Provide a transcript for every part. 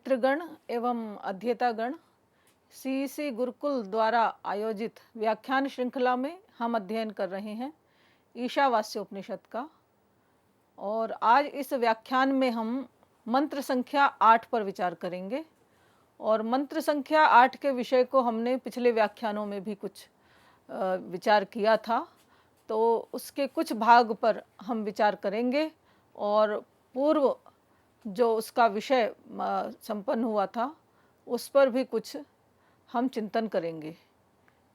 मित्रगण एवं अध्येतागण, सीईसी गुरुकुल द्वारा आयोजित व्याख्यान श्रृंखला में हम अध्ययन कर रहे हैं ईशावास्य उपनिषद का। और आज इस व्याख्यान में हम मंत्र संख्या 8 पर विचार करेंगे। और मंत्र संख्या 8 के विषय को हमने पिछले व्याख्यानों में भी कुछ विचार किया था, तो उसके कुछ भाग पर हम विचार करेंगे और पूर्व जो उसका विषय संपन्न हुआ था उस पर भी कुछ हम चिंतन करेंगे।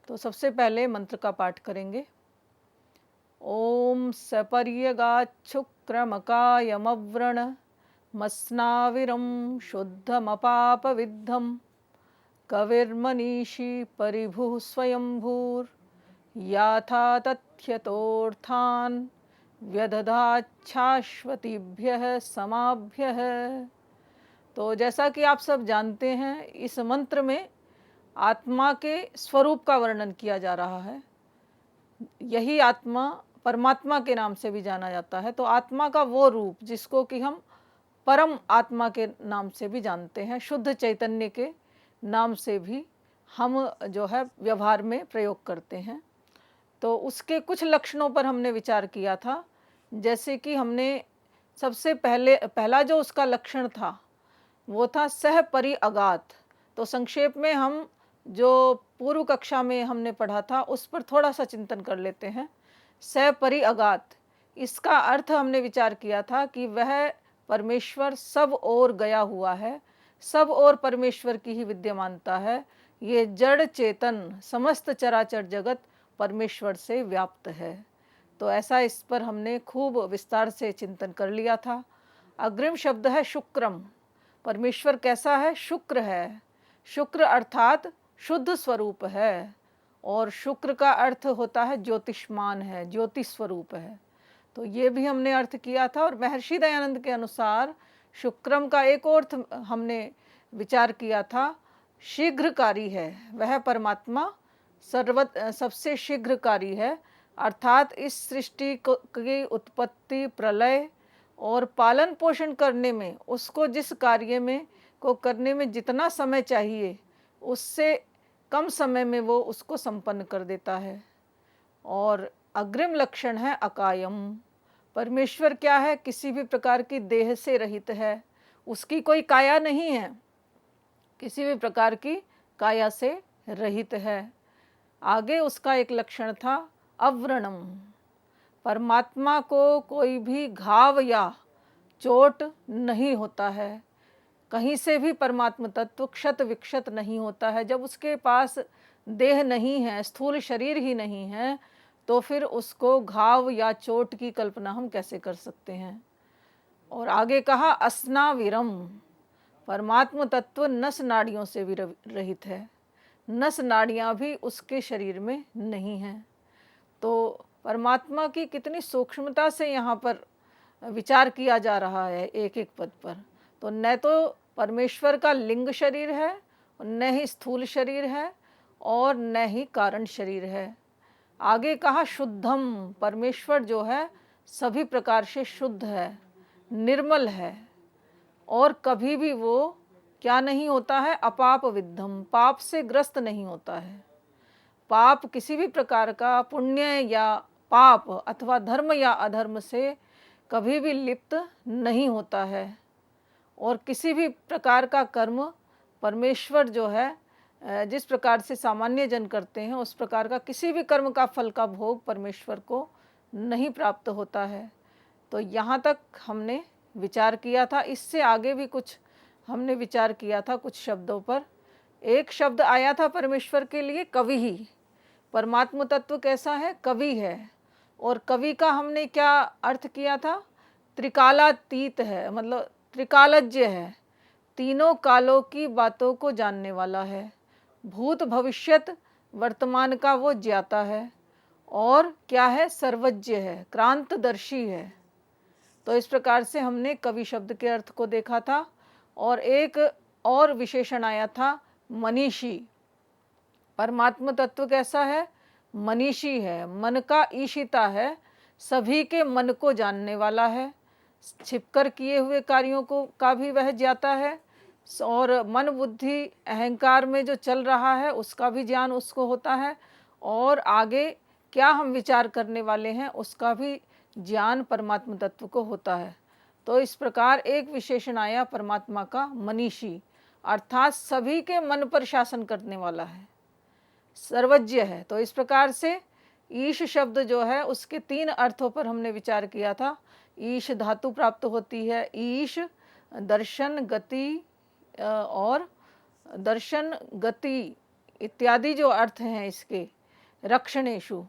तो सबसे पहले मंत्र का पाठ करेंगे। ओम सपर्यगाच्छुक्रमकायमव्रण मस्नाविरं शुद्धमपापविद्धं कविर्मनीषी परिभुः स्वयंभूर्याथा तथ्यतोऽर्थान् व्यदधाच्छाश्वतीभ्यः समाभ्यः। तो जैसा कि आप सब जानते हैं, इस मंत्र में आत्मा के स्वरूप का वर्णन किया जा रहा है। यही आत्मा परमात्मा के नाम से भी जाना जाता है। तो आत्मा का वो रूप जिसको कि हम परम आत्मा के नाम से भी जानते हैं, शुद्ध चैतन्य के नाम से भी हम जो है व्यवहार में प्रयोग करते हैं। तो उसके कुछ लक्षणों पर हमने विचार किया था। जैसे कि हमने सबसे पहला जो उसका लक्षण था वो था सह परि अगात। तो संक्षेप में हम जो पूर्व कक्षा में हमने पढ़ा था उस पर थोड़ा सा चिंतन कर लेते हैं। सह परि अगात, इसका अर्थ हमने विचार किया था कि वह परमेश्वर सब ओर गया हुआ है, सब ओर परमेश्वर की ही विद्यमानता है। ये जड़ चेतन समस्त चराचर जगत परमेश्वर से व्याप्त है। तो ऐसा इस पर हमने खूब विस्तार से चिंतन कर लिया था। अग्रिम शब्द है शुक्रम। परमेश्वर कैसा है? शुक्र है। शुक्र अर्थात शुद्ध स्वरूप है, और शुक्र का अर्थ होता है ज्योतिष्मान है, ज्योति स्वरूप है। तो ये भी हमने अर्थ किया था। और महर्षि दयानंद के अनुसार शुक्रम का एक और हमने विचार किया था, शीघ्रकारी है। वह परमात्मा सबसे शीघ्रकारी है, अर्थात इस सृष्टि की उत्पत्ति, प्रलय और पालन पोषण करने में, उसको जिस कार्य में को करने में जितना समय चाहिए उससे कम समय में वो उसको संपन्न कर देता है। और अग्रिम लक्षण है अकायम। परमेश्वर क्या है? किसी भी प्रकार की देह से रहित है, उसकी कोई काया नहीं है, किसी भी प्रकार की काया से रहित है। आगे उसका एक लक्षण था अव्रणम। परमात्मा को कोई भी घाव या चोट नहीं होता है, कहीं से भी परमात्म तत्व क्षत विक्षत नहीं होता है। जब उसके पास देह नहीं है, स्थूल शरीर ही नहीं है, तो फिर उसको घाव या चोट की कल्पना हम कैसे कर सकते हैं। और आगे कहा अस्नाविरम। परमात्म तत्व नस नाड़ियों से भी रहित है, नस नाड़ियाँ भी उसके शरीर में नहीं हैं। तो परमात्मा की कितनी सूक्ष्मता से यहाँ पर विचार किया जा रहा है एक एक पद पर। तो न तो परमेश्वर का लिंग शरीर है, न ही स्थूल शरीर है, और न ही कारण शरीर है। आगे कहा शुद्धम। परमेश्वर जो है सभी प्रकार से शुद्ध है, निर्मल है, और कभी भी वो क्या नहीं होता है? अपाप विद्धम, पाप से ग्रस्त नहीं होता है। पाप किसी भी प्रकार का, पुण्य या पाप अथवा धर्म या अधर्म से कभी भी लिप्त नहीं होता है। और किसी भी प्रकार का कर्म परमेश्वर जो है जिस प्रकार से सामान्य जन करते हैं उस प्रकार का किसी भी कर्म का फल का भोग परमेश्वर को नहीं प्राप्त होता है। तो यहाँ तक हमने विचार किया था। इससे आगे भी कुछ हमने विचार किया था कुछ शब्दों पर। एक शब्द आया था परमेश्वर के लिए कवि ही। परमात्म तत्व कैसा है? कवि है। और कवि का हमने क्या अर्थ किया था? त्रिकालातीत है, मतलब त्रिकालज्ञ है, तीनों कालों की बातों को जानने वाला है, भूत भविष्यत वर्तमान का वो ज्ञाता है, और क्या है? सर्वज्ञ है, क्रांतदर्शी है। तो इस प्रकार से हमने कवि शब्द के अर्थ को देखा था। और एक और विशेषण आया था मनीषी। परमात्म तत्व कैसा है? मनीषी है, मन का ईशिता है, सभी के मन को जानने वाला है, छिपकर किए हुए कार्यों को का भी वह ज्ञाता है, और मन बुद्धि अहंकार में जो चल रहा है उसका भी ज्ञान उसको होता है, और आगे क्या हम विचार करने वाले हैं उसका भी ज्ञान परमात्मा तत्व को होता है। तो इस प्रकार एक विशेषण आया परमात्मा का मनीषी, अर्थात सभी के मन पर शासन करने वाला है, सर्वज्ञ है। तो इस प्रकार से ईश शब्द जो है उसके 3 अर्थों पर हमने विचार किया था। ईश धातु प्राप्त होती है, ईश दर्शन गति और दर्शन गति इत्यादि जो अर्थ हैं इसके, रक्षणेषु।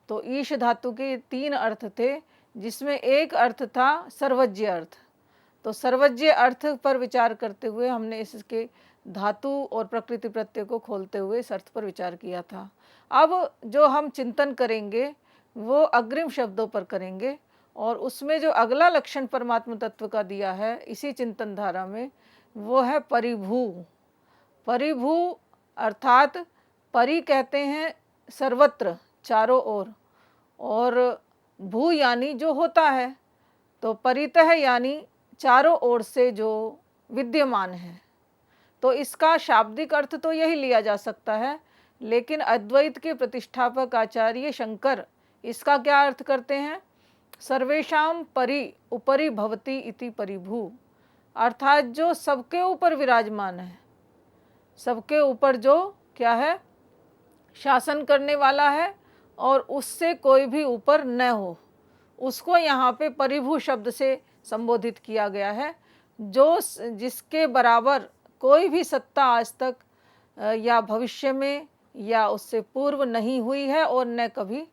तो ईश धातु के 3 अर्थ थे, जिसमें एक अर्थ था सर्वज्ञ अर्थ। तो सर्वज्ञ अर्थ पर विचार करते हुए हमने इसके धातु और प्रकृति प्रत्यय को खोलते हुए इस अर्थ पर विचार किया था। अब जो हम चिंतन करेंगे वो अग्रिम शब्दों पर करेंगे, और उसमें जो अगला लक्षण परमात्मा तत्व का दिया है इसी चिंतन धारा में, वो है परिभू। परिभू अर्थात परि कहते हैं सर्वत्र, चारों ओर, और भू यानी जो होता है। तो परितः यानी चारों ओर से जो विद्यमान है। तो इसका शाब्दिक अर्थ तो यही लिया जा सकता है, लेकिन अद्वैत के प्रतिष्ठापक आचार्य शंकर इसका क्या अर्थ करते हैं? सर्वेषां परि उपरि भवति इति परिभू, अर्थात जो सबके ऊपर विराजमान है, सबके ऊपर जो क्या है, शासन करने वाला है, और उससे कोई भी ऊपर न हो, उसको यहाँ पे परिभू शब्द से संबोधित किया गया है। जो जिसके बराबर कोई भी सत्ता आज तक या भविष्य में या उससे पूर्व नहीं हुई है और न कभी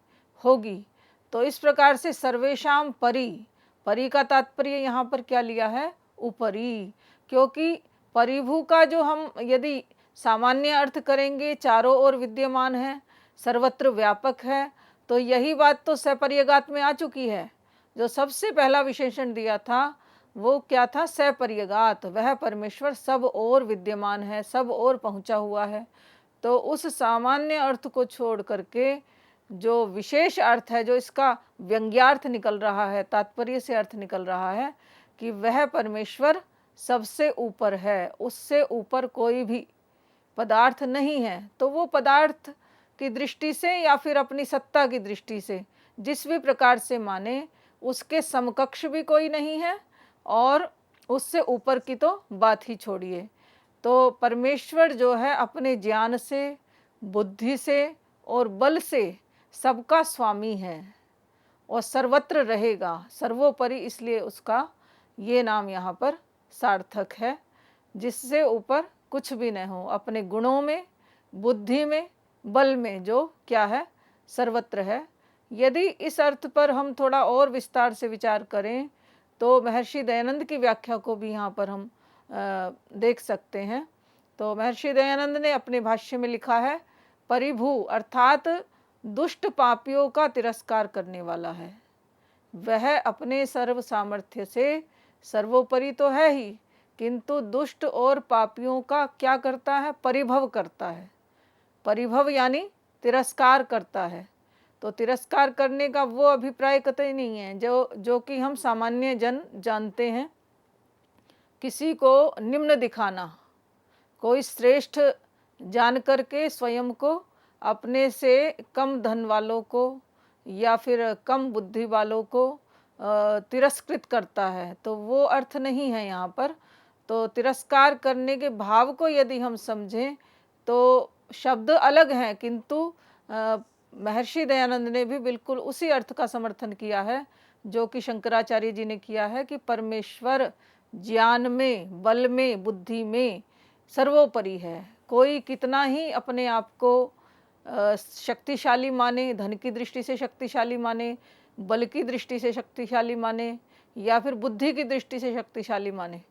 होगी। तो इस प्रकार से सर्वेषां परि, परि का तात्पर्य यहाँ पर क्या लिया है? ऊपरी, क्योंकि परिभू का जो हम यदि सामान्य अर्थ करेंगे, चारों ओर विद्यमान है, सर्वत्र व्यापक है, तो यही बात तो सपर्यगात में आ चुकी है। जो सबसे पहला विशेषण दिया था वो क्या था? सपर्यगात, वह परमेश्वर सब ओर विद्यमान है, सब ओर पहुंचा हुआ है। तो उस सामान्य अर्थ को छोड़ करके जो विशेष अर्थ है, जो इसका व्यंग्यार्थ निकल रहा है, तात्पर्य से अर्थ निकल रहा है कि वह परमेश्वर सबसे ऊपर है, उससे ऊपर कोई भी पदार्थ नहीं है। तो वो पदार्थ की दृष्टि से या फिर अपनी सत्ता की दृष्टि से जिस भी प्रकार से माने, उसके समकक्ष भी कोई नहीं है, और उससे ऊपर की तो बात ही छोड़िए। तो परमेश्वर जो है अपने ज्ञान से, बुद्धि से और बल से सबका स्वामी है और सर्वत्र रहेगा, सर्वोपरि, इसलिए उसका ये नाम यहाँ पर सार्थक है, जिससे ऊपर कुछ भी न हो। अपने गुणों में, बुद्धि में, बल में जो क्या है, सर्वत्र है। यदि इस अर्थ पर हम थोड़ा और विस्तार से विचार करें तो महर्षि दयानंद की व्याख्या को भी यहाँ पर हम देख सकते हैं। तो महर्षि दयानंद ने अपने भाष्य में लिखा है, परिभू अर्थात दुष्ट पापियों का तिरस्कार करने वाला है। वह अपने सर्व सामर्थ्य से सर्वोपरि तो है ही, किंतु दुष्ट और पापियों का क्या करता है? परिभव करता है। परिभव यानी तिरस्कार करता है। तो तिरस्कार करने का वो अभिप्राय कतई नहीं है जो कि हम सामान्य जन जानते हैं। किसी को निम्न दिखाना, कोई श्रेष्ठ जान करके स्वयं को अपने से कम धन वालों को या फिर कम बुद्धि वालों को तिरस्कृत करता है, तो वो अर्थ नहीं है यहाँ पर। तो तिरस्कार करने के भाव को यदि हम समझें तो शब्द अलग हैं, किंतु महर्षि दयानंद ने भी बिल्कुल उसी अर्थ का समर्थन किया है जो कि शंकराचार्य जी ने किया है कि परमेश्वर ज्ञान में, बल में, बुद्धि में सर्वोपरि है। कोई कितना ही अपने आप को शक्तिशाली माने, धन की दृष्टि से शक्तिशाली माने, बल की दृष्टि से शक्तिशाली माने, या फिर बुद्धि की दृष्टि से शक्तिशाली माने,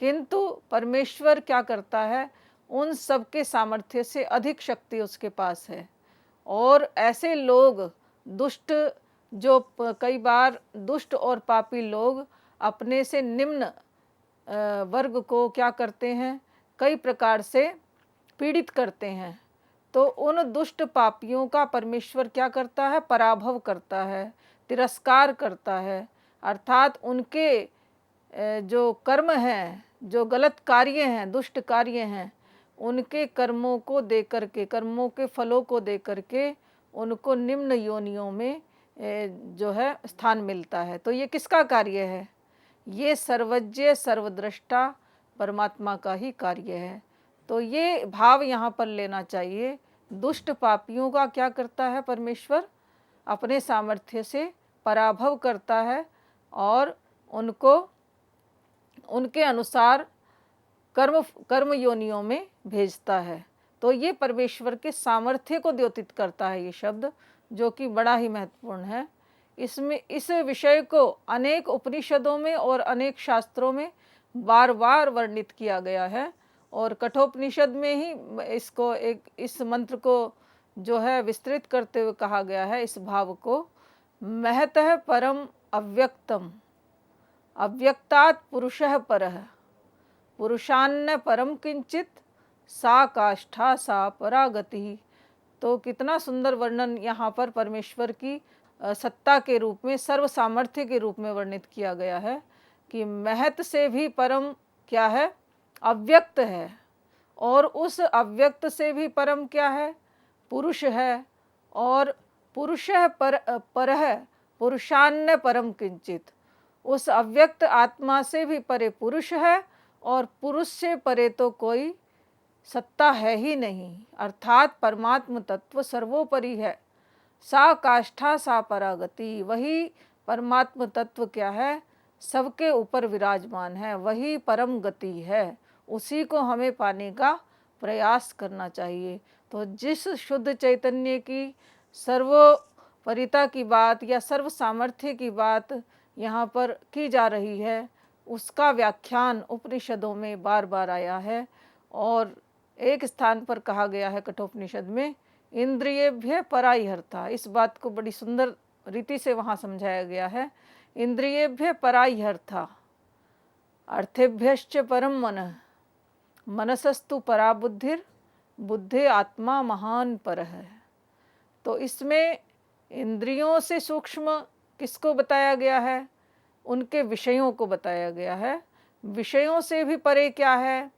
किंतु परमेश्वर क्या करता है? उन सब के सामर्थ्य से अधिक शक्ति उसके पास है। और ऐसे लोग दुष्ट, जो कई बार दुष्ट और पापी लोग अपने से निम्न वर्ग को क्या करते हैं? कई प्रकार से पीड़ित करते हैं। तो उन दुष्ट पापियों का परमेश्वर क्या करता है? पराभव करता है, तिरस्कार करता है। अर्थात उनके जो कर्म हैं, जो गलत कार्य हैं, दुष्ट कार्य हैं, उनके कर्मों को दे करके, कर्मों के फलों को दे करके उनको निम्न योनियों में जो है स्थान मिलता है। तो ये किसका कार्य है? ये सर्वज्ञ सर्वद्रष्टा परमात्मा का ही कार्य है। तो ये भाव यहाँ पर लेना चाहिए। दुष्ट पापियों का क्या करता है परमेश्वर? अपने सामर्थ्य से पराभव करता है और उनको उनके अनुसार कर्म योनियों में भेजता है। तो ये परमेश्वर के सामर्थ्य को द्योतित करता है ये शब्द, जो कि बड़ा ही महत्वपूर्ण है। इसमें इस विषय को अनेक उपनिषदों में और अनेक शास्त्रों में बार बार वर्णित किया गया है और कठोपनिषद में ही इसको इस मंत्र को जो है विस्तृत करते हुए कहा गया है। इस भाव को महतः परम अव्यक्तम, अव्यक्तात् पुरुषः परः, पुरुषान्न परम किंचित सा काष्ठा सा परागति। तो कितना सुंदर वर्णन यहाँ पर परमेश्वर की सत्ता के रूप में, सर्व सामर्थ्य के रूप में वर्णित किया गया है कि महत से भी परम क्या है? अव्यक्त है। और उस अव्यक्त से भी परम क्या है? पुरुष है। और पुरुष परः पुरुषान्न परम किंचित, उस अव्यक्त आत्मा से भी परे पुरुष है और पुरुष से परे तो कोई सत्ता है ही नहीं। अर्थात परमात्म तत्व सर्वोपरि है। सा काष्ठा सा परागति, वही परमात्म तत्व क्या है? सबके ऊपर विराजमान है, वही परम गति है। उसी को हमें पाने का प्रयास करना चाहिए। तो जिस शुद्ध चैतन्य की सर्वोपरिता की बात या सर्व सामर्थ्य की बात यहाँ पर की जा रही है, उसका व्याख्यान उपनिषदों में बार बार आया है। और एक स्थान पर कहा गया है कठोपनिषद में, इंद्रियेभ्य परायहर्ता। इस बात को बड़ी सुंदर रीति से वहाँ समझाया गया है। इंद्रियेभ्य परायहर्ता, अर्थेभ्यश्च परम मनः, मनसस्तु परा बुद्धिर, बुद्धे आत्मा महान परः। तो इसमें इंद्रियों से सूक्ष्म किसको बताया गया है? उनके विषयों को बताया गया है। विषयों से भी परे क्या है?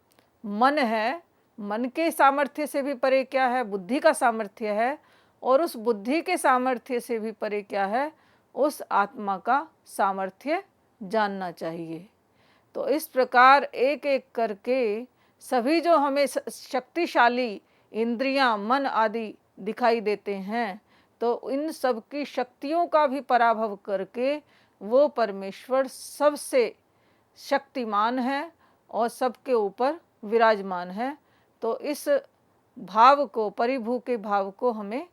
मन है। मन के सामर्थ्य से भी परे क्या है? बुद्धि का सामर्थ्य है। और उस बुद्धि के सामर्थ्य से भी परे क्या है? उस आत्मा का सामर्थ्य जानना चाहिए। तो इस प्रकार एक एक करके सभी जो हमें शक्तिशाली इंद्रियां, मन आदि दिखाई देते हैं, तो इन सब की शक्तियों का भी पराभव करके वो परमेश्वर सबसे शक्तिमान है और सबके ऊपर विराजमान है। तो इस भाव को, परिभू के भाव को हमें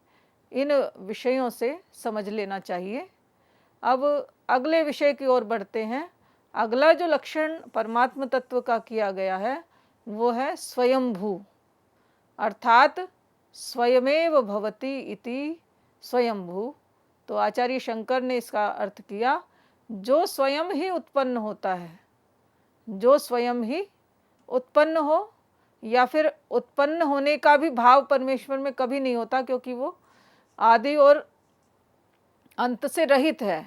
इन विषयों से समझ लेना चाहिए। अब अगले विषय की ओर बढ़ते हैं। अगला जो लक्षण परमात्म तत्व का किया गया है वो है स्वयंभू, अर्थात स्वयमेव भवति इति स्वयंभू। तो आचार्य शंकर ने इसका अर्थ किया, जो स्वयं ही उत्पन्न होता है, जो स्वयं ही उत्पन्न हो, या फिर उत्पन्न होने का भी भाव परमेश्वर में कभी नहीं होता, क्योंकि वो आदि और अंत से रहित है।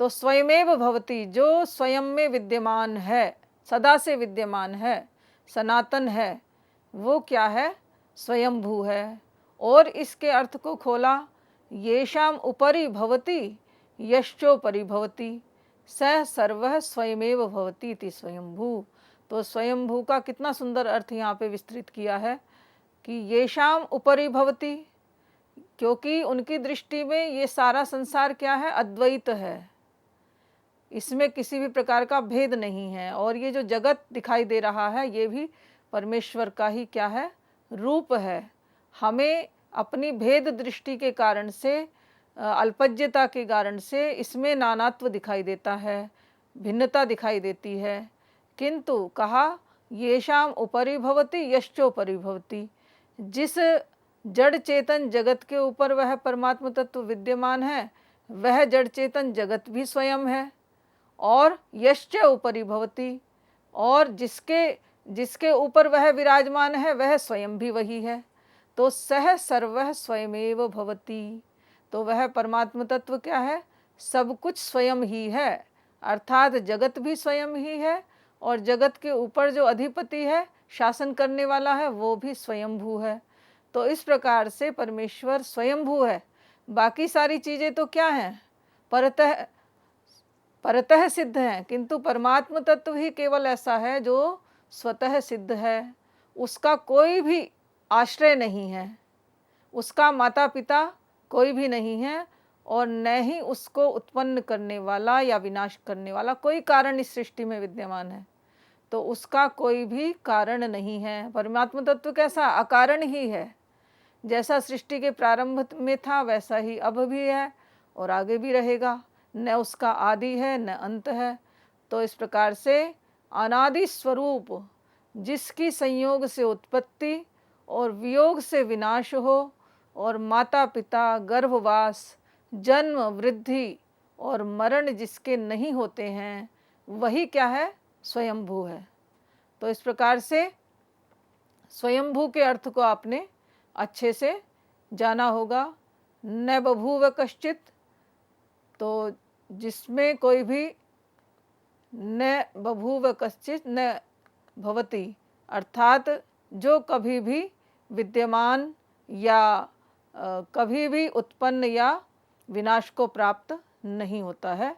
तो स्वयमेव भवति, जो स्वयं में विद्यमान है, सदा से विद्यमान है, सनातन है, वो क्या है? स्वयंभू है। और इसके अर्थ को खोला, येषाम उपरि भवति यश्चोपरि भवति सह सर्वः स्वयमेव भवति इति स्वयंभू। तो स्वयंभू का कितना सुंदर अर्थ यहाँ पे विस्तृत किया है कि येषाम उपरि भवति, क्योंकि उनकी दृष्टि में ये सारा संसार क्या है? अद्वैत है, इसमें किसी भी प्रकार का भेद नहीं है। और ये जो जगत दिखाई दे रहा है ये भी परमेश्वर का ही क्या है? रूप है। हमें अपनी भेद दृष्टि के कारण से, अल्पज्यता के कारण से इसमें नानात्व दिखाई देता है, भिन्नता दिखाई देती है। किंतु कहा येषाम उपरि भवति यश्चोपरि भवति, जिस जड़ चेतन जगत के ऊपर वह परमात्म तत्व विद्यमान है, वह जड़ चेतन जगत भी स्वयं है। और यश्च उपरि भवति, और जिसके ऊपर वह विराजमान है वह स्वयं भी वही है। तो सह सर्वः स्वयमेव भवति, तो वह परमात्म तत्व क्या है? सब कुछ स्वयं ही है, अर्थात जगत भी स्वयं ही है और जगत के ऊपर जो अधिपति है, शासन करने वाला है, वो भी स्वयंभू है। तो इस प्रकार से परमेश्वर स्वयंभू है। बाकी सारी चीज़ें तो क्या हैं, परतः परतः सिद्ध हैं, किंतु परमात्म तत्व ही केवल ऐसा है जो स्वतः सिद्ध है। उसका कोई भी आश्रय नहीं है, उसका माता पिता कोई भी नहीं है, और न ही उसको उत्पन्न करने वाला या विनाश करने वाला कोई कारण इस सृष्टि में विद्यमान है। तो उसका कोई भी कारण नहीं है। परमात्म तत्व कैसा, अकारण ही है। जैसा सृष्टि के प्रारंभ में था वैसा ही अब भी है और आगे भी रहेगा। न उसका आदि है न अंत है। तो इस प्रकार से अनादि स्वरूप, जिसकी संयोग से उत्पत्ति और वियोग से विनाश हो, और माता पिता, गर्भवास, जन्म, वृद्धि और मरण जिसके नहीं होते हैं, वही क्या है, स्वयंभू है। तो इस प्रकार से स्वयंभू के अर्थ को आपने अच्छे से जाना होगा। न बभूव कश्चित, तो जिसमें कोई भी, न बभूव कश्चित न भवति, अर्थात जो कभी भी विद्यमान या कभी भी उत्पन्न या विनाश को प्राप्त नहीं होता है।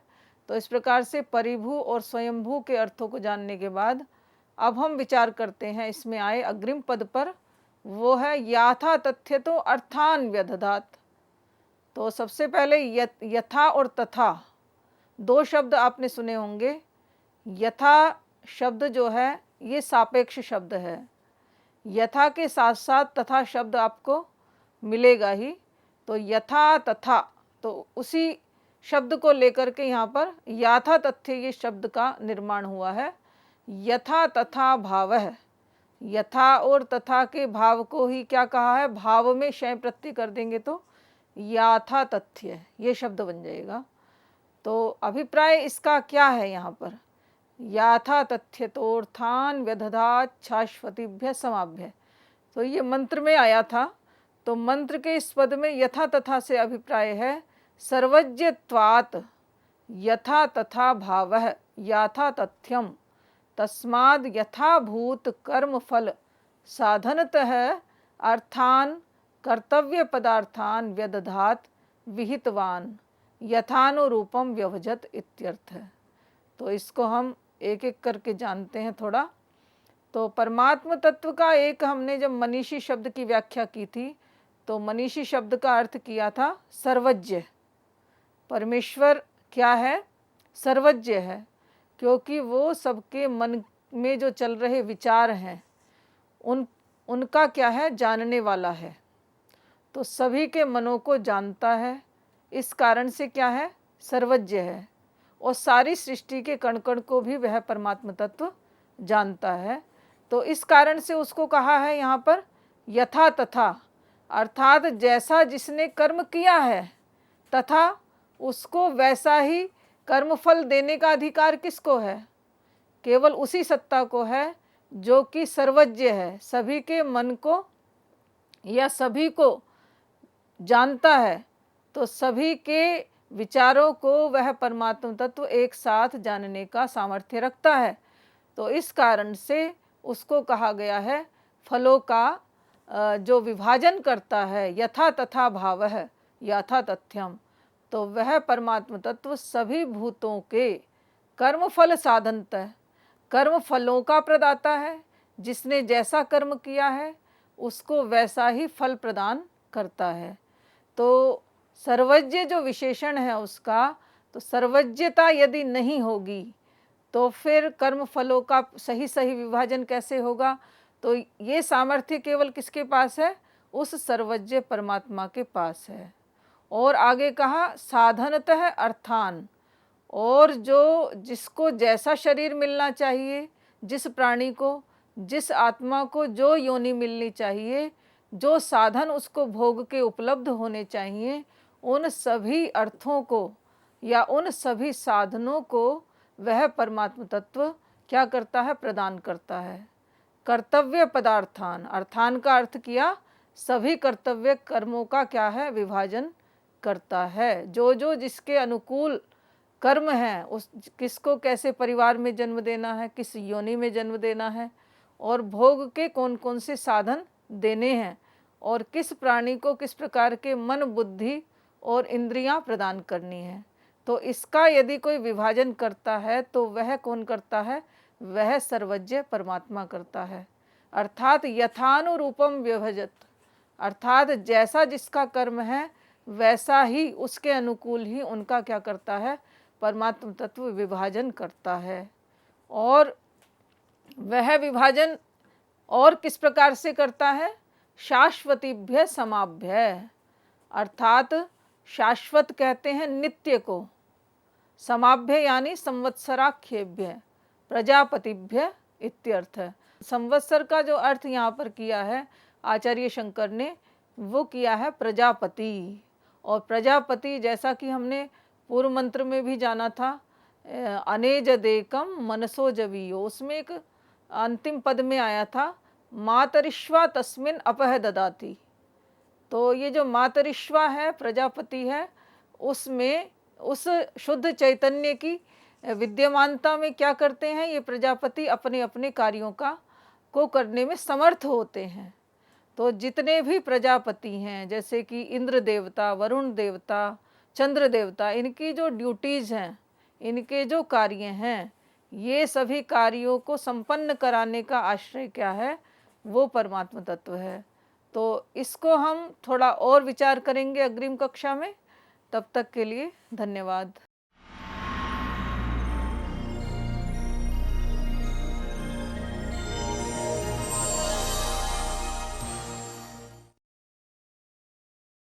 तो इस प्रकार से परिभू और स्वयंभू के अर्थों को जानने के बाद अब हम विचार करते हैं इसमें आए अग्रिम पद पर। वो है याथा तथ्य तो अर्थान व्यदधात। तो सबसे पहले यथा और तथा दो शब्द आपने सुने होंगे। यथा शब्द जो है ये सापेक्ष शब्द है। यथा के साथ साथ तथा शब्द आपको मिलेगा ही। तो यथा तथा, तो उसी शब्द को लेकर के यहाँ पर याथा तथ्य ये शब्द का निर्माण हुआ है। यथा तथा भावः, यथा और तथा के भाव को ही क्या कहा है, भाव में शय प्रत्यय कर देंगे तो याथा तथ्य ये शब्द बन जाएगा। तो अभिप्राय इसका क्या है यहाँ पर, याथा तथ्य तोर्थान व्यदधात शाश्वतीभ्य समाभ्य। तो ये मंत्र में आया था। तो मंत्र के इस पद में यथा तथा से अभिप्राय है सर्वज्ञत्वात् यथा तथा भावः याथा तथ्यम तस्माद् यथाभूत कर्म फल साधनतः अर्थान कर्तव्य पदार्थान व्यदधात विहितवान यथानुरूपम व्यवजत इत्यर्थ। तो इसको हम एक एक करके जानते हैं थोड़ा। तो परमात्म तत्व का एक हमने जब मनीषी शब्द की व्याख्या की थी, तो मनीषी शब्द का अर्थ किया था सर्वज्ञ। परमेश्वर क्या है, सर्वज्ञ है, क्योंकि वो सबके मन में जो चल रहे विचार हैं उनका क्या है, जानने वाला है। तो सभी के मनों को जानता है, इस कारण से क्या है, सर्वज्ञ है। और सारी सृष्टि के कण कण को भी वह परमात्म तत्व जानता है। तो इस कारण से उसको कहा है यहाँ पर यथा तथा, अर्थात जैसा जिसने कर्म किया है तथा उसको वैसा ही कर्मफल देने का अधिकार किसको है, केवल उसी सत्ता को है जो कि सर्वज्ञ है, सभी के मन को या सभी को जानता है। तो सभी के विचारों को वह परमात्म तत्व एक साथ जानने का सामर्थ्य रखता है। तो इस कारण से उसको कहा गया है फलों का जो विभाजन करता है, यथा तथा भावः यथा तथ्यम। तो वह परमात्म तत्व सभी भूतों के कर्मफल साधनतः, कर्म फलों का प्रदाता है। जिसने जैसा कर्म किया है उसको वैसा ही फल प्रदान करता है। तो सर्वज्ञ जो विशेषण है उसका, तो सर्वज्ञता यदि नहीं होगी तो फिर कर्म फलों का सही सही विभाजन कैसे होगा। तो ये सामर्थ्य केवल किसके पास है, उस सर्वज्ञ परमात्मा के पास है। और आगे कहा साधनतः अर्थान, और जो जिसको जैसा शरीर मिलना चाहिए, जिस प्राणी को, जिस आत्मा को जो योनि मिलनी चाहिए, जो साधन उसको भोग के उपलब्ध होने चाहिए, उन सभी अर्थों को या उन सभी साधनों को वह परमात्म तत्व क्या करता है, प्रदान करता है। कर्तव्य पदार्थान, अर्थान का अर्थ किया सभी कर्तव्य कर्मों का क्या है, विभाजन करता है। जो जो जिसके अनुकूल कर्म है, उस किसको कैसे परिवार में जन्म देना है, किस योनि में जन्म देना है, और भोग के कौन कौन से साधन देने हैं, और किस प्राणी को किस प्रकार के मन, बुद्धि और इंद्रियां प्रदान करनी है। तो इसका यदि कोई विभाजन करता है तो वह कौन करता है? वह सर्वज्ञ परमात्मा करता है। अर्थात यथानुरूपम व्यभजत, अर्थात जैसा जिसका कर्म है वैसा ही उसके अनुकूल ही उनका क्या करता है? परमात्म तत्व विभाजन करता है। और वह विभाजन और किस प्रकार से करता है? शाश्वतीभ्य समाभ्य, अर्थात शाश्वत कहते हैं नित्य को, समाभ्य यानी संवत्सराख्येभ्य प्रजापतिभ्य इत्यर्थ। संवत्सर का जो अर्थ यहाँ पर किया है आचार्य शंकर ने, वो किया है प्रजापति। और प्रजापति जैसा कि हमने पूर्व मंत्र में भी जाना था, अनेजदेकम मनसो जवीयो, उसमें एक अंतिम पद में आया था मातरिश्वा तस्मिन अपह ददाति। तो ये जो मातरिश्वा है, प्रजापति है, उसमें उस शुद्ध चैतन्य की विद्यमानता में क्या करते हैं? ये प्रजापति अपने अपने कार्यों को करने में समर्थ होते हैं। तो जितने भी प्रजापति हैं, जैसे कि इंद्र देवता, वरुण देवता, चंद्र देवता, इनकी जो ड्यूटीज़ हैं, इनके जो कार्य हैं, ये सभी कार्यों को संपन्न कराने का आश्रय क्या है? वो परमात्मा तत्व है। तो इसको हम थोड़ा और विचार करेंगे अग्रिम कक्षा में। तब तक के लिए धन्यवाद।